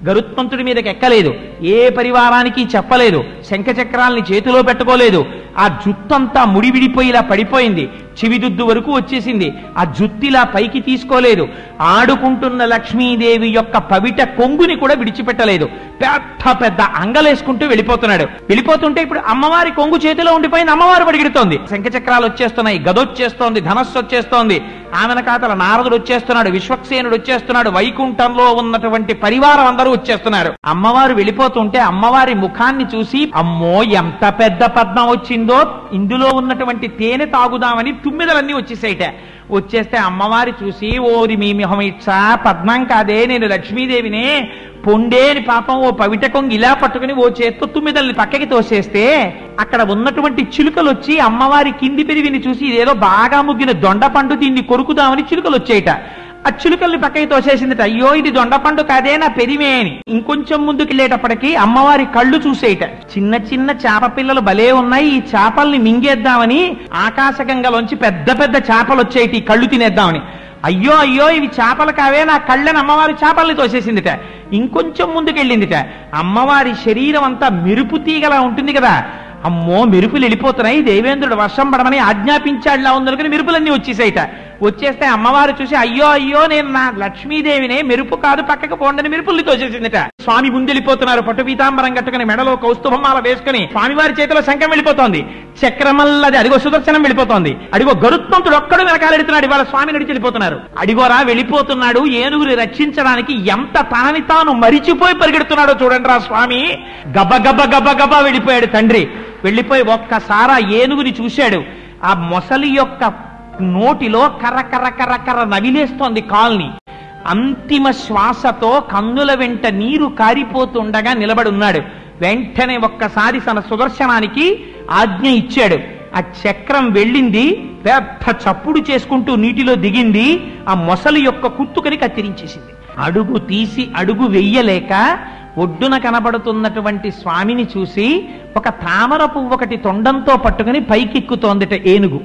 గరుత్మంతుడి మీదకి ఎక్కలేదు, ఏ పరివారానికి చెప్పలేదు, శంఖచక్రాల్ని చేతిలో పెట్టుకోలేదు. ఆ జుత్తంతా ముడివిడిపోయి ఇలా పడిపోయింది, చెవిదుద్దు వరకు వచ్చేసింది. ఆ జుత్తిలా పైకి తీసుకోలేదు. ఆడుకుంటున్న లక్ష్మీదేవి యొక్క పవిట కొంగుని కూడా విడిచిపెట్టలేదు. పెద్ద పెద్ద అంగలేసుకుంటూ వెళ్ళిపోతున్నాడు. వెళ్ళిపోతుంటే ఇప్పుడు అమ్మవారి కొంగు చేతిలో ఉండిపోయింది. అమ్మవారు పరిగెడుతోంది. శంఖచక్రాలు వచ్చేస్తున్నాయి, గదొచ్చేస్తోంది, ధనస్సు వచ్చేస్తోంది. ఆమెన కాతల నారదుడు వచ్చేస్తున్నాడు, విశ్వక్సేనుడు వచ్చేస్తున్నాడు, వైకుంఠంలో ఉన్నటువంటి పరివారం అందరూ వచ్చేస్తున్నారు. అమ్మవారు వెళ్ళిపోతుంటే అమ్మవారి ముఖాన్ని చూసి, అమ్మో ఎంత పెద్ద పద్మం వచ్చిందో, ఇందులో ఉన్నటువంటి తేనె తాగుదామని తుమ్మిదలన్నీ వచ్చేసాయిట. వచ్చేస్తే అమ్మవారి చూసి, ఓరి మీ మిహమిచ్చ, పద్మం కాదే, నేను లక్ష్మీదేవినే, పొండేని పాపం ఓ పవిట కొంగి ఇలా పట్టుకుని ఓ చేత్తో తుమ్మిదల్ని పక్కకి తోసేస్తే అక్కడ ఉన్నటువంటి చిలుకలు వచ్చి అమ్మవారి కింది పెరివిని చూసి, ఇదేదో బాగా ముగ్గిన దొండపండు, దీన్ని కొరుకుదామని చిలుకలు వచ్చేయట. ఆ చిలుకల్ని పక్కకి తోసేసిందిట. అయ్యో ఇది దొండపండు కాదే, నా పెరిమే అని. ఇంకొంచెం ముందుకెళ్ళేటప్పటికి అమ్మవారి కళ్ళు చూసేయట. చిన్న చిన్న చేప పిల్లలు భలే ఉన్నాయి, ఈ చేపల్ని మింగేద్దామని ఆకాశగంగలోంచి పెద్ద పెద్ద చేపలు వచ్చేటి, ఈ కళ్ళు తినేద్దామని. అయ్యో అయ్యో ఇవి చేపలు కావే, నా కళ్ళని అమ్మవారి చేపల్ని తోసేసిందిట. ఇంకొంచెం ముందుకెళ్ళిందిట. అమ్మవారి శరీరం అంతా మెరుపు తీగలా ఉంటుంది కదా, అమ్మో మెరుపులు వెళ్ళిపోతున్నాయి, దేవేంద్రుడు వర్షం పడమని ఆజ్ఞాపించాడులా ఉందనుకుని మెరుపులన్నీ వచ్చేసాయిట. వచ్చేస్తే అమ్మవారు చూసి, అయ్యో అయ్యో నేను నా లక్ష్మీదేవినే, మెరుపు కాదు పక్కకు పోండని మెరుపుల్ని తోసేసిందిట. స్వామి ముందెళ్ళిపోతున్నారు, పట్టు పీతాంబరం కట్టుకుని, మెడలో కౌస్తుభమాల వేసుకుని, స్వామివారి చేతిలో శంఖం వెళ్ళిపోతోంది, చక్రమల్లది అడిగో సుదర్శనం వెళ్ళిపోతోంది, అడిగో గరుత్మంతుడు ఒక్కడు వెనకాలెడుతున్నాడు, ఇవాళ స్వామి నడిచి వెళ్ళిపోతున్నారు. అడిగోరా వెళ్ళిపోతున్నాడు, ఏనుగుని రక్షించడానికి ఎంత తనని తాను మరిచిపోయి పరిగెడుతున్నాడో చూడండి రా స్వామి. గబ గబ గబ గబ వెళ్ళిపోయాడు తండ్రి. వెళ్ళిపోయి ఒక్కసారి ఆ ఏనుగుని చూశాడు. ఆ మొసలి యొక్క నోటిలో కర్ర కర్ర కర్ర కర్ర నవిలేస్తోంది కాల్ని. అంతిమ శ్వాసతో కన్నుల వెంట నీరు కారిపోతుండగా నిలబడి ఉన్నాడు. వెంటనే ఒక్కసారి తన సుదర్శనానికి ఆజ్ఞ ఇచ్చాడు. ఆ చక్రం వెళ్ళింది, పెద్ద చప్పుడు చేసుకుంటూ నీటిలో దిగింది. ఆ మొసలి యొక్క కుత్తుకని కత్తిరించేసింది. అడుగు తీసి అడుగు వెయ్యలేక ఒడ్డున కనబడుతున్నటువంటి స్వామిని చూసి ఒక తామర పువ్వు ఒకటి తొండంతో పట్టుకుని పైకెక్కుతోందిట ఏనుగు.